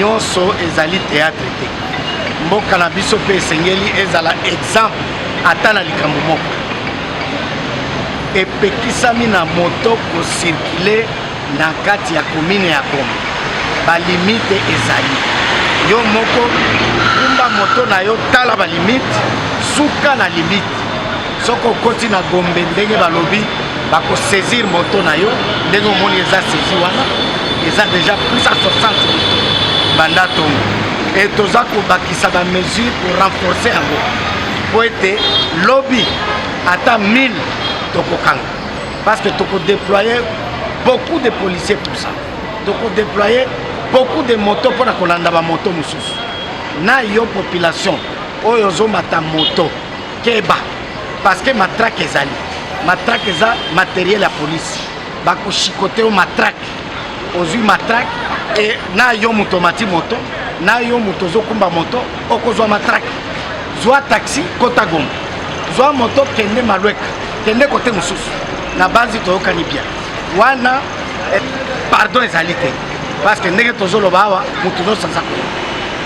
nyonso ezali théâtre te. Mboka na biso pe esengeli ezala exemple ata na likambo moko epekisami na moto kocircule na kati ya commune ya Gombe. Balimite ezali yo moko kumba moto na yo tala balimite suka na limite soko okoti na Gombe ndenge balobi bakosaisir moto na yo ndenge omoni eza saisi wana eza déjà plus à 60 banda tongo et toza kobakisa bamesure pour renforcer yango po ete lobi ata 1000 tokokanga parce que tokodéployer beaucoup de policiers pour ça, tokodéployer beaucoup de motos pour na kolanda bamoto mosusu na yo population oyo ozomata moto keba parce que matraque ezali matraque eza matériel ya police bakoshikote o matraque ozwi matraque et na yo moto mati moto na yo moto ozokumba moto okozwa matraque zwa taxi kota Gombe zwa moto kende Malweka kende kote mosusu na base toyokani bien wana pardon ezali te parce que ndenge tozoloba awa moto nosanza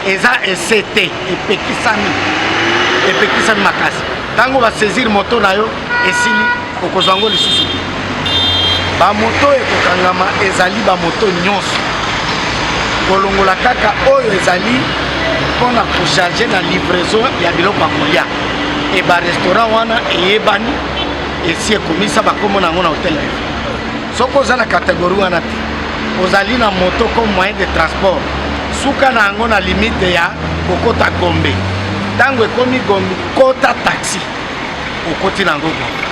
eza esete epekisami makasi ntango basaisir moto na yo esili okozwa yango lisusu te bamoto ekokangama ezali bamoto nyonso kolongola kaka oyo ezali mpona kocharge na livraison ya biloko ya kolia e barestaurant wana eyebani esi ekomisa bakombo nango na hotel soki oza na kategorie wana te ozali na moto comme moyen de transport suka na yango na limite ya kokota Gombe ntango ekomi Gombe kota taxi okoti nango Gombe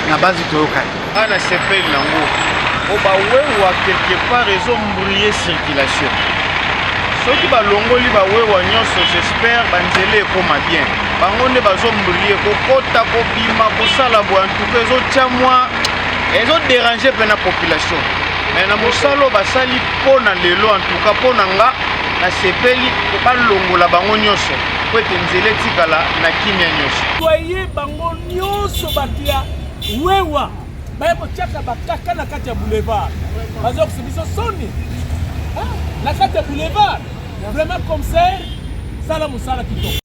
na base toyokani ana sepeli nango obawewa quelque part ezombrouiller circulation soki balongoli bawewa nyonso j'espère banzela ekoma bien bango nde bazombrouiller kokota kobima kosala boye antuka ezotya mwa ezodéranger mpe na population mais na mosalo basali mpo na lelo antuka mpo na nga nasepeli balongola bango nyonso po ete nzela etikala na kimia nyonso toye bango nyonso bato ya wewa baye kotiaka bakaka na kati ya boulevard bazokisi biso soni na kati ya boulevard vraiment commissaire sala mosala kitoko.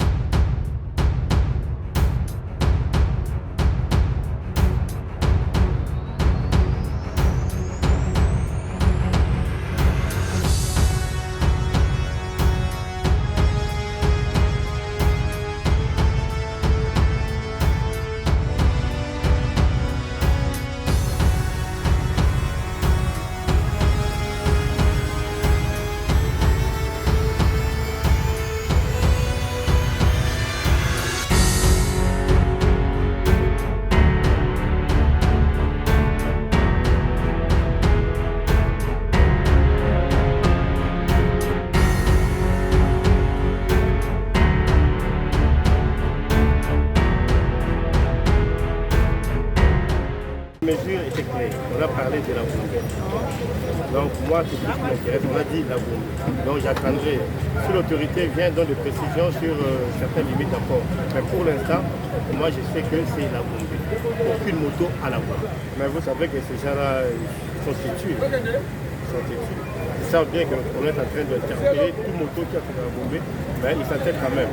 mesure était claire. On a parlé de la Gombe. Donc moi, tout ce qui m'intéresse, on a dit la Gombe. Donc j'attendrai. Si l'autorité vient dans des précisions sur certaines limites d'accord. Mais pour l'instant, moi je sais que c'est la Gombe. Aucune moto à la Gombe. Mais vous savez que ces gens-là sont têtus. Ils savent bien qu'on est en train d'interpeller tout moto qui a fait la Gombe. Mais ils s'entêtent quand même.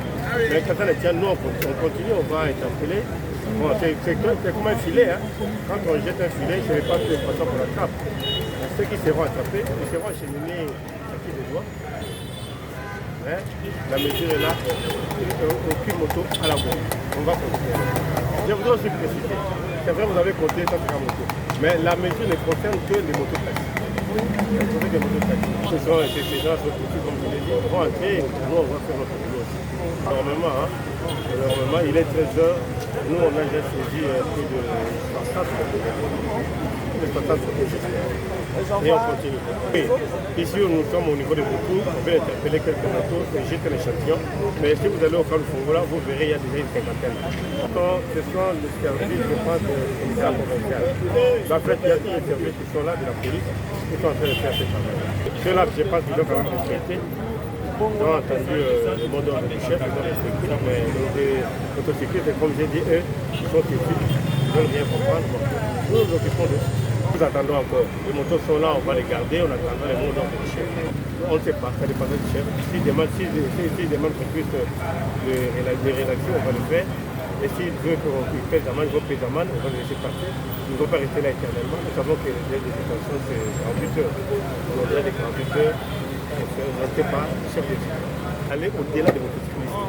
Mais quand on est tient, nous on continue, on va interpeller. Bon, c'est comme un filet. Hein. Quand on jette un filet, ce n'est pas que pour l'attrape. Ceux qui seront attrapés, ils seront acheminés à qui de doigts. Hein? La mesure est là. Aucune moto à la bombe. On va continuer. Je voudrais aussi préciser. C'est vrai, vous avez compté 150 motos. Mais la mesure ne concerne que les motos taxis. Ces gens sont tous, comme je l'ai dit, vont entrer et nous on va faire notre boulot aussi. Normalement, il est 13h. Nous, on a déjà saisi plus de 60 et on continue. Et ici, nous sommes au niveau de Boutou, on va interpeller quelques motos et jeter l'échantillon. Mais si vous allez au Fongola, vous verrez, il y a déjà une cinquantaine. Ce sont les services, je pense, de l'État provincial. En fait, il y a tous les services qui sont là, de la police, qui sont en train de faire ce travail. Ceux-là, je pense qu'ils ont quand même respecté. Ils ont entendu le mot d'ordre du chef, ils ont respecté, mais les motocyclistes, comme j'ai dit, eux, ils sont têtus, ils ne veulent rien comprendre. Nous nous occupons d'eux. Nous attendons encore. Les motos sont là, on va les garder, on attendra les mots d'ordre du chef. On ne sait pas, ça dépendra du chef. S'il demande qu'on puisse les rédactions, on va le faire. Et s'il veut qu'on paie d'amende, on va payer d'amende, on va le laisser partir. Nous ne vont pas rester là éternellement. Nous savons que les délais de détention, c'est 48 heures. On a des 48 heures. On ne sait pas, le chef de l'État. Aller au-delà des motocyclistes,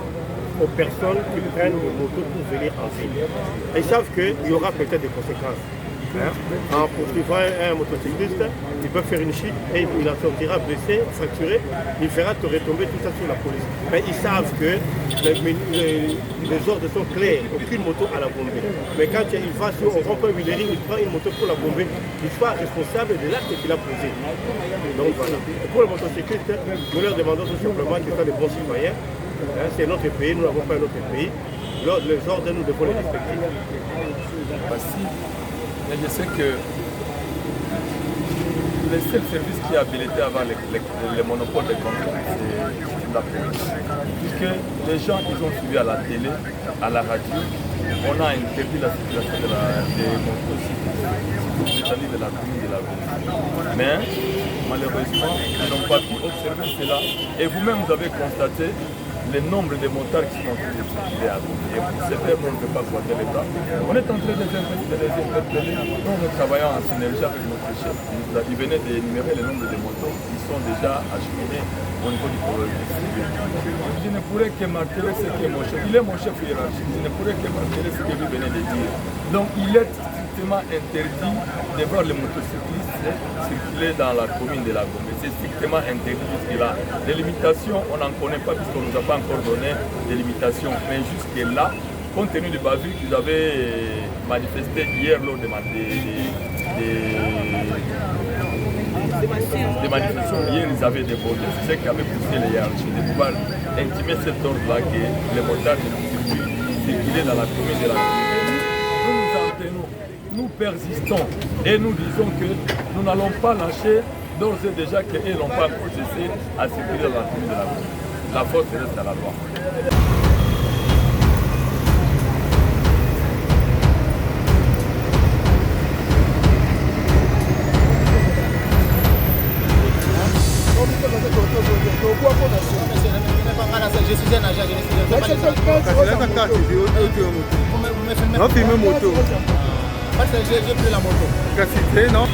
aux personnes qui prennent des motos pour venir en ville. Ils savent qu'il y aura peut-être des conséquences. En poursuivant un motocycliste, il peut faire une chute et il en sortira blessé, fracturé, il fera te retomber tout ça sur la police. Mais ils savent que les ordres sont clairs, aucune moto à la bomber. Mais quand il va sur un rond-point Villery, il prend une moto pour la bomber, il soit responsable de l'acte qu'il a posé. Donc voilà. Et pour les motocyclistes, nous leur demandons tout simplement qu'ils soient des bons citoyens. C'est notre pays, nous n'avons pas un autre pays. Les ordres, nous devons les respecter. Mais je sais que le seul service qui est habilité avant les monopoles de contrôle, c'est la police. Puisque les gens, ils ont suivi à la télé, à la radio, on a interdit la circulation des motos, c'est-à-dire de la commune de la ville. Mais malheureusement, ils n'ont pas pu observer cela. Et vous-même, vous avez constaté le nombre de motards qui sont en train de circuler à Gombe. Et pour ce faire, on ne peut pas croiser les bras. On est en train de les interpeller. Nous travaillons en synergie avec notre chef. Il venait d'énumérer le nombre de motos qui sont déjà acheminés au niveau du problème. Je ne pourrais que marteler ce qui est mon chef. Il est mon chef hiérarchique. Je ne pourrais que marteler ce que lui venait de dire. Donc il est strictement interdit de voir les motocyclistes circuler dans la commune de la Gombe. C'est strictement interdit puisque là, les limitations, on n'en connaît pas puisqu'on ne nous a pas encore donné des limitations. Mais jusque-là, compte tenu du bavure qu'ils avaient manifesté hier lors des manifestations, hier ils avaient débordé. C'est ce qui avait poussé les hiérarchies de pouvoir intimer cet ordre-là que les motards circulaient dans la commune de la Gombe. Nous persistons et nous disons que nous n'allons pas lâcher d'ores et déjà qu'ils n'ont pas encore cessé à circuler dans la commune de la Gombe. La force reste à la loi. Je suis un agent, je ne filmer moto. Parce que j'ai pris la moto. Cassité, non?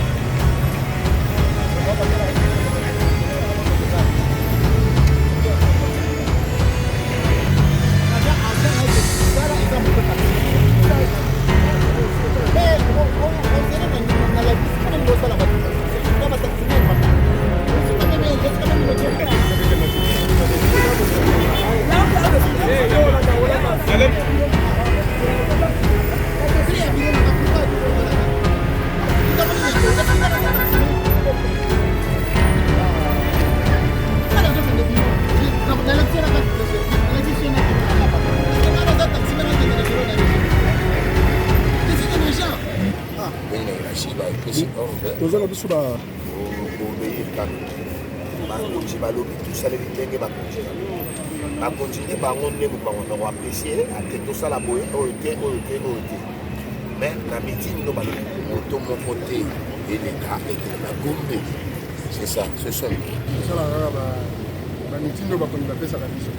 tozala biso bakonzi balobi tosaleli ndenge bakontinue bango ndenge bango na koapresie ate tosala boye oyo te mais na mitindo balobi moto moko te eleka ekele na Gombe. C'est ça, c'est ça. tosala kaka bamitindo bakonzi bapesaka biso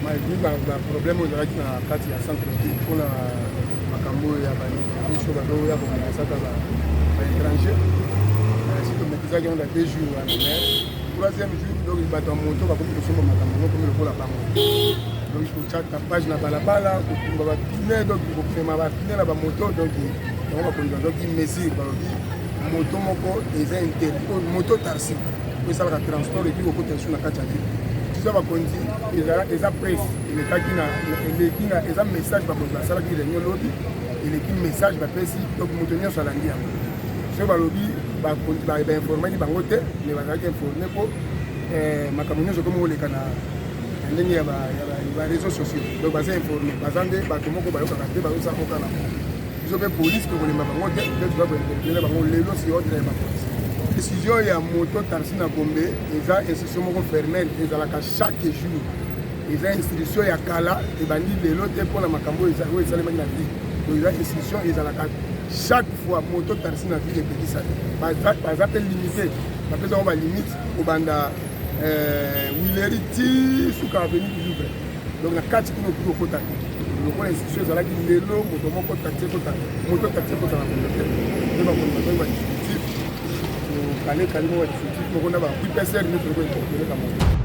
malgré baproblème ozalaki na kati ya centre ville mpona makambo ya biso bazoya komenesaka baétranger tometisaki yango na 2 jours wana mais troisième jour donc bato ya moto bakomi kosomba makambo yango komi lokola bango donc kotya page na balabala kotumba bapine donc kopema bapine na bamoto donc yango bakonzi bazoki mesure balobi moto moko eza interdit moto tarsi po esalaka transport epi kokota esu na kati ya ville tiza bakonzi eza presse elekaki na eza message bakonzi basalaki réunion lobi eleki message bapesi donc moto nyonso alandi yango soki balobi bainformaki bango te mais bazalaki informe mpo makambo nyonso komi koleka na ndenge ya baréseaux sociaux donc baza informe baza nde bato moko bayokaka te bazosala kokana biso mpe polise kokolemba bango te nde tuza kointerpele bango lelo si ordre ya bapolisi décision ya moto tarsi na Gombe eza institution moko fermele ezalaka chaque jour eza institution ya kala ebandi lelo te mpona makambo oyo esalemaki na vie donc eza institution ezalaka chaque fois moto tarisi na ville epekisa baza mpe limité bapesaka balimite kobanda wileri ti suka aveni bilivre donc na kati kuna okuki okota lokola institution ezalaki lelo moto moko taxi ekota moto taxi ekota na communautaire nde bakondimatoi badispositif kokale mo badispositif moko na bapuipesere nde toloko incorporeka moto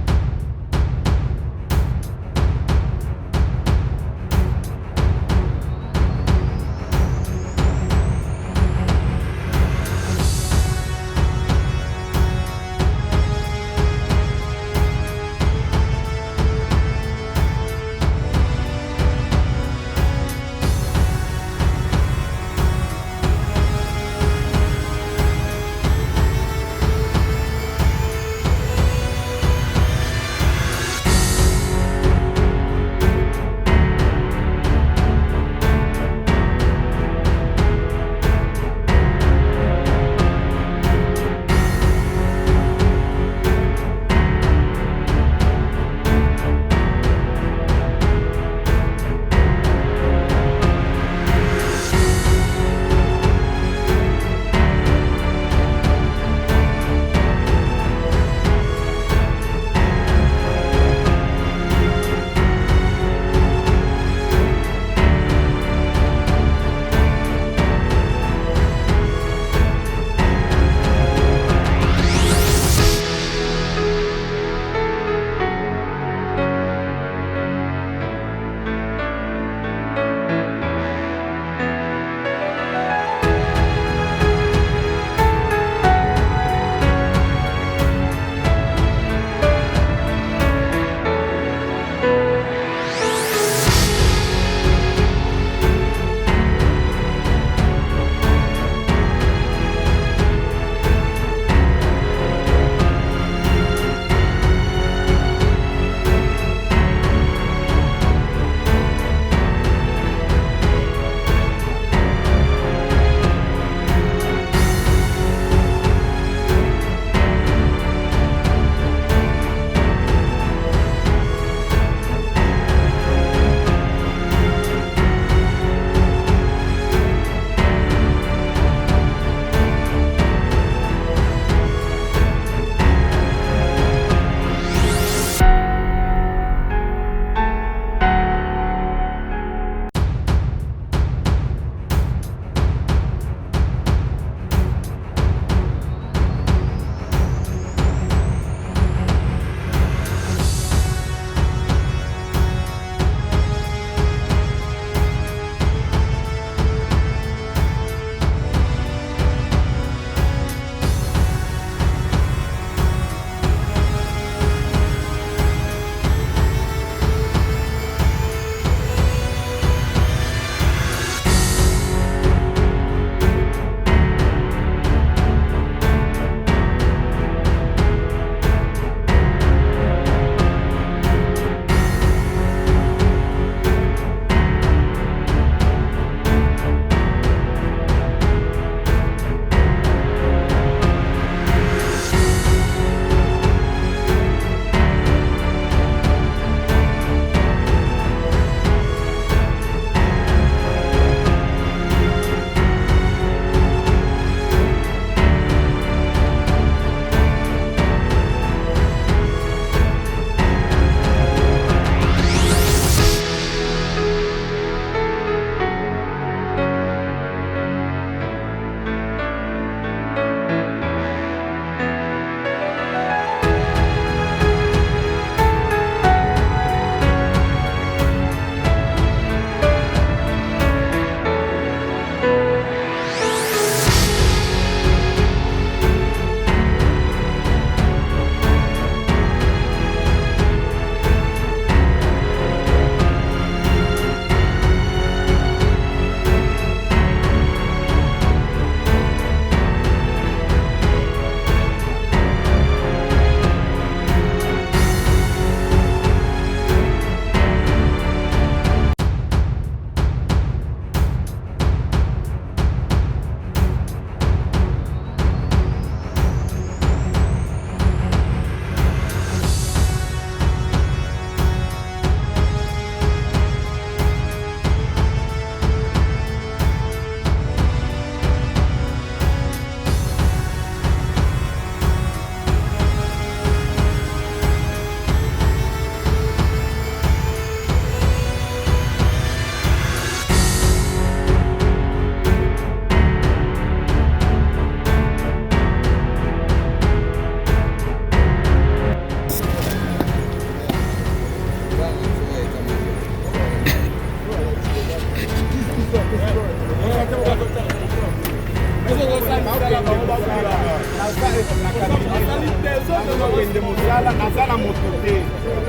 nakende mosala naza na moto te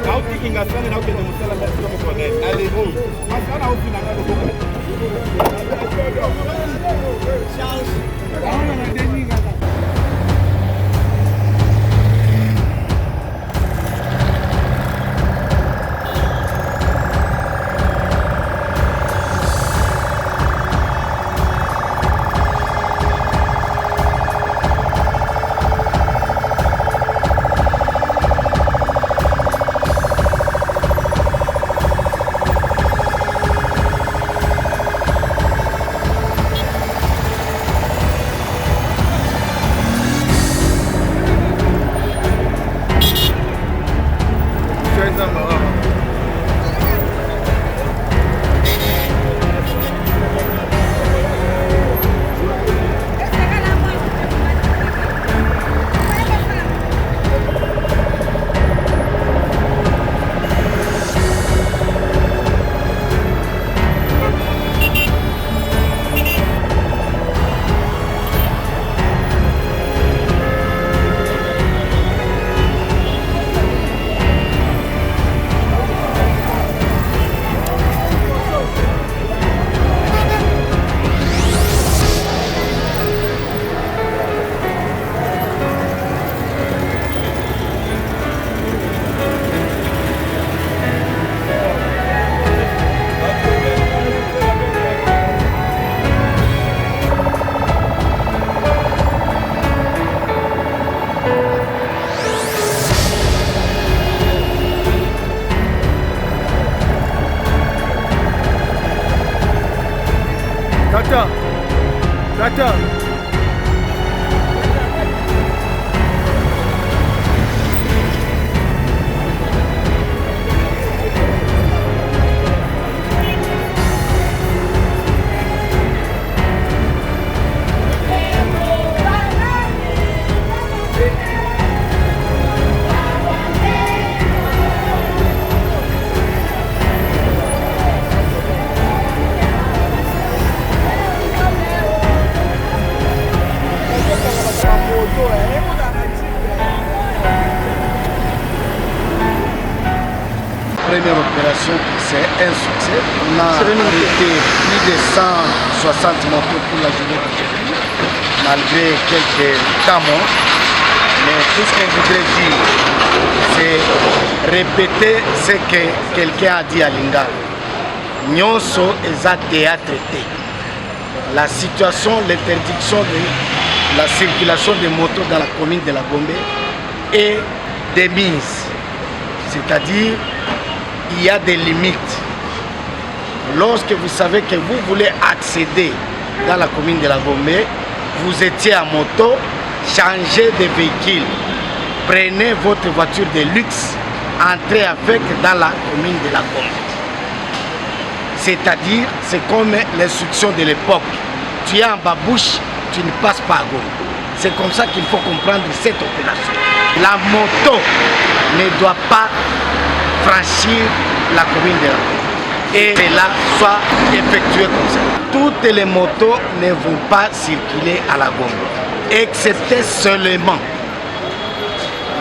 naotikinga sane naokende mosala ndasika mokonene aleli masala naofinanga loboko Tata. Première opération, c'est un succès. On a arrêté plus de 160 motos pour la journée d'aujourd'hui, malgré quelques temps morts. Mais tout ce que je voudrais dire, c'est répéter ce que quelqu'un a dit à Lingala. Nyonso eza théâtre. La situation, l'interdiction de la circulation des motos dans la commune de la Gombe est démise. C'est-à-dire, il y a des limites. Lorsque vous savez que vous voulez accéder dans la commune de la Gombe, vous étiez à moto, changez de véhicule. Prenez votre voiture de luxe, entrez avec dans la commune de la Gombe. C'est-à-dire, c'est comme l'instruction de l'époque. Tu es en babouche, tu ne passes pas à Gombe. C'est comme ça qu'il faut comprendre cette opération. La moto ne doit pas franchir la commune de la Gombe. Et cela soit effectué comme ça. Toutes les motos ne vont pas circuler à la Gombe, excepté seulement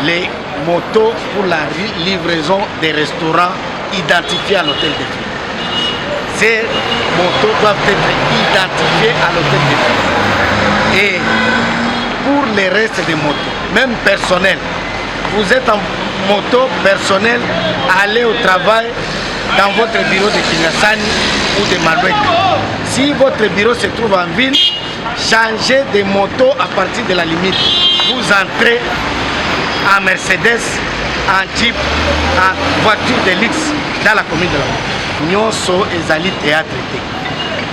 les motos pour la livraison des restaurants identifiés à l'hôtel de ville. Ces motos doivent être identifiées à l'hôtel de ville. Et pour les restes des motos, même personnel, vous êtes en moto personnel, allez au travail dans votre bureau de Kinasani ou de Malouette. Si votre bureau se trouve en ville, changez de moto à partir de la limite. Vous entrez en Mercedes, en Jeep, en voiture de luxe dans la commune de la Gombe. Nyonso ezali théâtre te.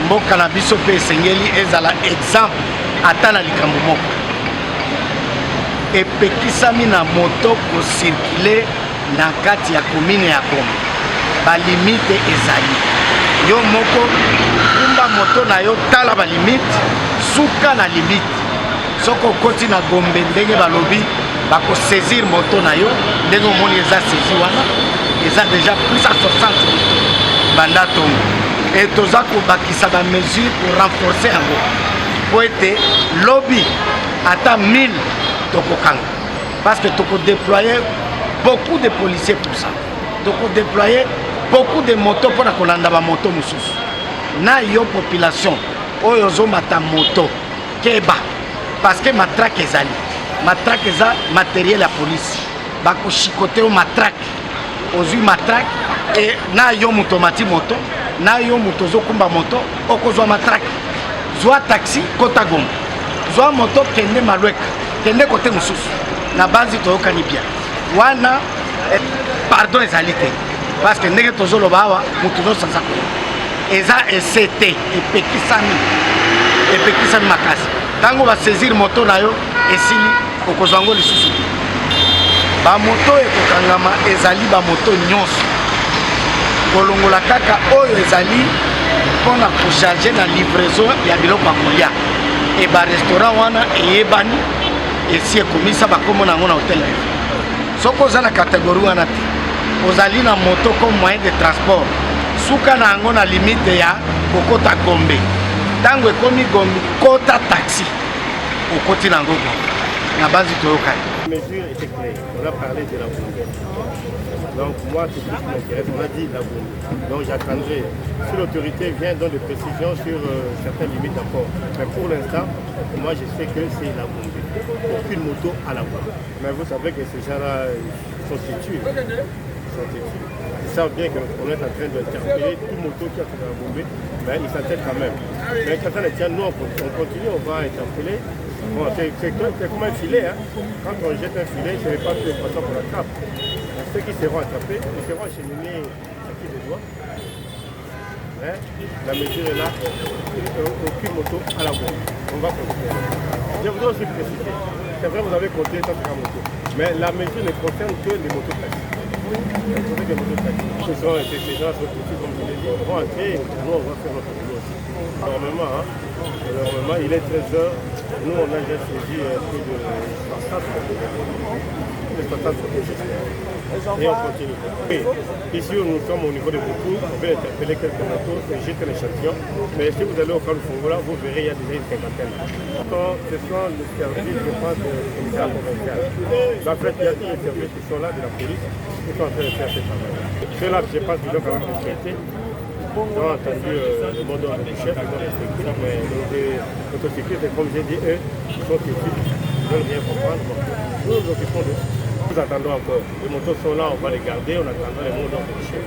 Mboka na biso pe esengeli ezala exemple ata na likambo moko. Epekisami na moto kocircule na kati ya commune ya Gombe. Balimite ezali. Yo moko kumba moto na yo tala balimite, suka na limite. Soko koti na Gombe ndenge balobi bako saisir moto na yo, ndenge omoni eza saisi wana, eza déjà plus à 60 banda tongo. Et toza kobakisa ba mesure pour renforcer yango. Po ete lobby ata 1000 tokokanga. Parce que tu peux déployer beaucoup de policiers pour ça. Tu peux déployer beaucoup de motos pour qu'on ait des motos. Na yo population, oyo zo mata moto, keba. Parce que matraque ezali. Matraque eza matériel la police. Bako chicoté au matraque. Ozui matraque et na yo mutomati moto, na yo mutozo kumba moto, okozwa matraque. Zwa taxi kota gombe. Zwa moto kende malweka, kende kote mususu. Na base toyokani bien. Wana pardon ezali te. Parce que ndenge tozoloba awa mutu no sanza ko. Eza ECT epekisami makasi. Tango va saisir moto na yo esili okozwa ngo lisusu. Ba moto ekokangama ezali ba moto nyonso. Kolongola kaka oyo ezali mpona kocharge na livraison ya biloko ya kolia. E ba restaurant wana eyebani esi ekomisa bakombo nango na hotel. Soko oza na catégorie wana te, ozali na moto comme moyen de transport, suka na yango na limite ya kokota Gombe. Tango ekomi Gombe kota taxi okoti na yango na base toyokani. La mesure était claire, on a parlé de la Gombe. Donc moi, tout ce qui m'intéresse, on a dit la Gombe. Donc j'attendrai, si l'autorité vient dans des précisions sur certaines limites d'accord. Mais pour l'instant, moi je sais que c'est la Gombe. Aucune moto à la Gombe. Mais vous savez que ces gens-là sont têtus. Ils savent bien qu'on est en train d'interpeller tout moto qui a fait la Gombe, mais ils s'entêtent quand même. Mais quand on est tiens, nous on continue, on va interpeller. Bon, c'est comme un filet. Hein. Quand on jette un filet, ce n'est pas que les poissons qu'on attrape. Ceux qui seront attrapés, ils seront acheminés à qui les doigts. Hein? La mesure est là. Aucune moto à la bombe. On va continuer. Je voudrais aussi préciser. C'est vrai, vous avez compté 150 motos. Mais la mesure ne concerne que les motos taxis. Ces gens sont petits, comme je l'ai dit. On va entrer et nous, on va faire notre boulot aussi. Normalement, il est 13h. Nous, on a déjà saisi plus de 60 et on continue. Oui. Ici, nous sommes au niveau de beaucoup. On va interpeller quelques motos, jeter l'échantillon. Mais si vous allez au camp de Fongola, vous verrez, il y a déjà une cinquantaine. Ce sont les services, je pense, de l'État provincial. En fait, il y a des services qui sont là, de la police, qui sont en train de faire ce travail. Ceux-là, je pense qu'ils ont quand même respecté. Ils ont entendu le mot d'ordre du chef, ils ont respecté. Mais les motocyclistes, comme j'ai dit, eux, ils sont têtus, ils veulent rien comprendre. Nous nous occupons de. Nous attendons encore. Les motos sont là, on va les garder, on attendra les mots d'ordre du chef.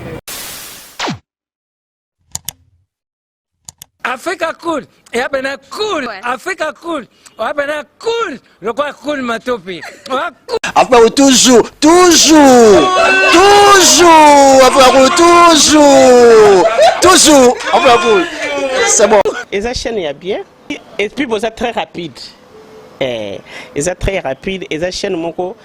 Africa cool, et abena cool, Africa cool, abena cool, le quoi cool matopi. Après toujours, après cool. C'est bon. Et ça chaîne est bien. Et puis vous êtes très rapide. Et ça très rapide. Et ça chaîne mon co,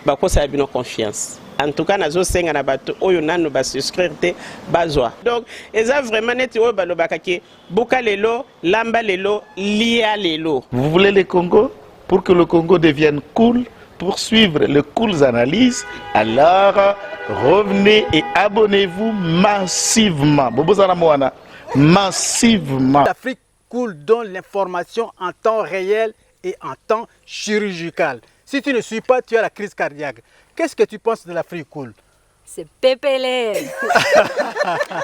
bah quoi ça a bien confiance. En tout cas, nazo senga na bato oyo nanu ba souscrire te bazwa. Donc, eza vraiment net oyo balobaka ke boka lelo, lamba lelo, lia lelo. Vous voulez le Congo pour que le Congo devienne cool, pour suivre les cool analyses, alors revenez et abonnez-vous massivement. Bobozana Moana, massivement. L'Afrique cool donne l'information en temps réel et en temps chirurgical. Si tu ne suis pas, tu as la crise cardiaque. Qu'est-ce que tu penses de l'Afrique cool? C'est pépélé.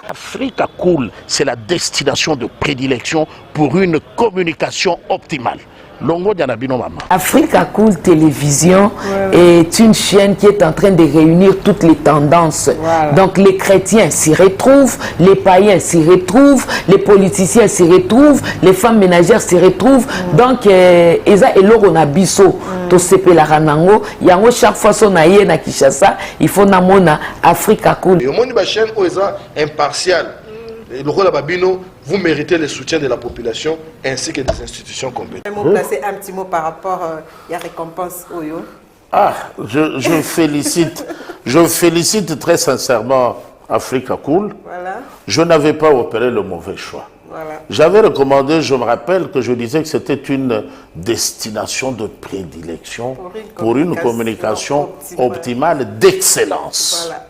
Africa Cool, c'est la destination de prédilection pour une communication optimale. Africa Cool Télévision est une chaîne qui est en train de réunir toutes les tendances. Donc les chrétiens s'y retrouvent, les païens s'y retrouvent, les politiciens s'y retrouvent, les femmes ménagères s'y retrouvent. Donc eza eloko na biso to sepela nango yango chaque fois son aye na Kinshasa, il faut namona Africa Cool. Et au monde de la chaîne eza impartial. Le rôle de Babino, vous méritez le soutien de la population ainsi que des institutions compétentes. Vous placer un petit mot par rapport à la récompense Oyo. Ah, je félicite très sincèrement Africa Cool. Voilà. Je n'avais pas opéré le mauvais choix. Voilà. J'avais recommandé, je me rappelle que je disais que c'était une destination de prédilection pour une communication optimale d'excellence. Voilà.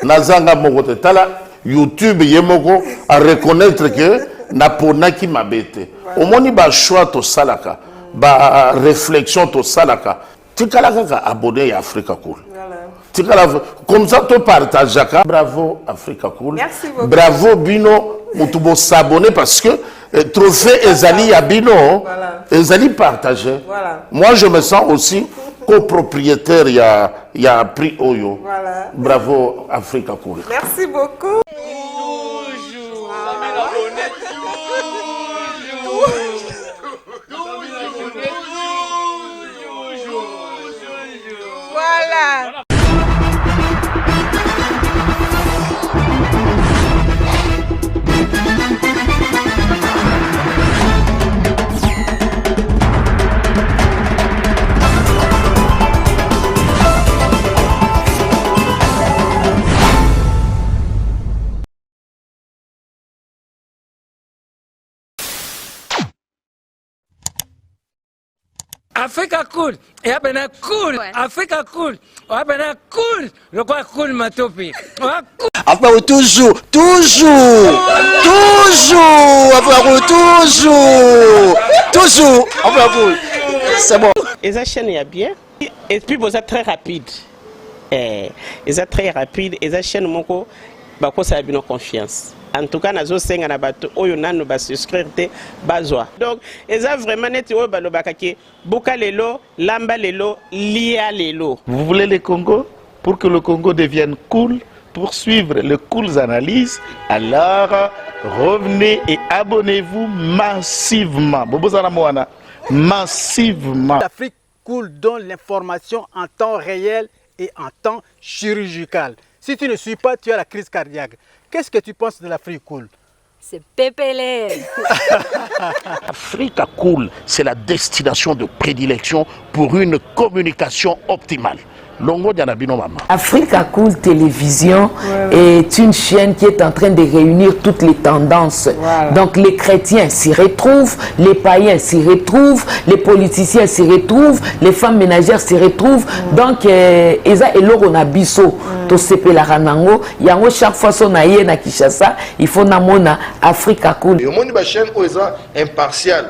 Nazanga Mogote Tala. YouTube yemoko à reconnaître que napona qui m'a bêté. Au moins ba choix to salaka, ba réflexion to salaka. tikala kaka abonné à Africa Cool. Voilà. Tikala comme ça tu partages. Bravo Africa Cool. Merci beaucoup. Bravo Bino, mutubo s'abonner parce que trophée Ezali à Bino, Voilà. Ezali partagé. Voilà. Moi je me sens aussi copropriétaire, il y a prix Oyo. Voilà. Bravo Africa Cool. Merci beaucoup. Voilà. Africa Cool. Et après, cool. Africa Cool. Après, cool. Le quoi cool, ma topi. Enfin, toujours. Enfin, toujours. Enfin, c'est bon. Et ça chaîne est bien. Et puis, vous êtes très rapide. Et ça très rapide. Et ça chaîne, mon co, bah, ça a bien confiance. En tout cas, nazo senga na bato oyo nanu ba souscrire te bazwa. Donc, eza vraiment neti oyo balobakaki buka lelo, lamba lelo, lia lelo. Vous voulez le Congo? Pour que le Congo devienne cool, pour suivre les cool analyses, alors revenez et abonnez-vous massivement. Bobozana Moana, massivement. L'Afrique Cool donne l'information en temps réel et en temps chirurgical. Si tu ne suis pas, tu as la crise cardiaque. Qu'est-ce que tu penses de l'Afrique Cool? C'est Pépélé. Africa Cool, c'est la destination de prédilection pour une communication optimale. Longo Dianabino Mama. Africa Cool Télévision est une chaîne qui est en train de réunir toutes les tendances. Donc les chrétiens s'y retrouvent, les païens s'y retrouvent, les politiciens s'y retrouvent, les femmes ménagères s'y retrouvent. Donc Eza Eloro na biso to sepela ranango yango chaque fois son aye na Kinshasa, il faut namona Africa Cool. Et au monde de la chaîne Oeza impartial.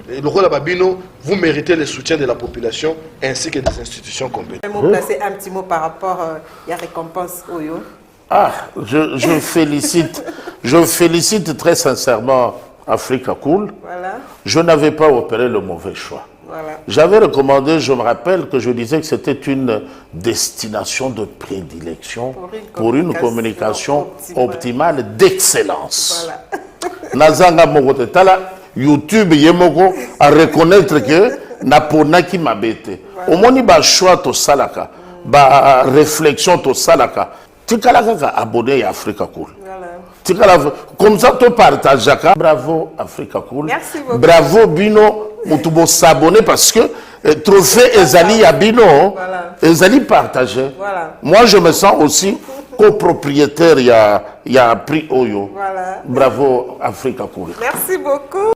Le rôle de Babino, vous méritez le soutien de la population ainsi que des institutions compétentes. Placer un petit mot par rapport à la récompense Oyo. Ah, je félicite très sincèrement Africa Cool. Voilà. Je n'avais pas opéré le mauvais choix. Voilà. J'avais recommandé, je me rappelle que je disais que c'était une destination de prédilection pour une communication optimale d'excellence. Voilà. Nazanga Mogote Tala, YouTube Yemoko à reconnaître que Naponaki Mabete. Au moins, il y a choix to salaka, ba réflexion to salaka. Tikalaka abonné à Africa Cool. Tikala comme ça tu partages. Bravo Africa Cool. Merci beaucoup. Bravo Bino, mutubo s'abonner parce que trophée Ezali à Bino, Ezali partagé. Voilà. Moi je me sens aussi copropriétaire, il y a prix Oyo. Voilà. Bravo Africa Cool. Merci beaucoup.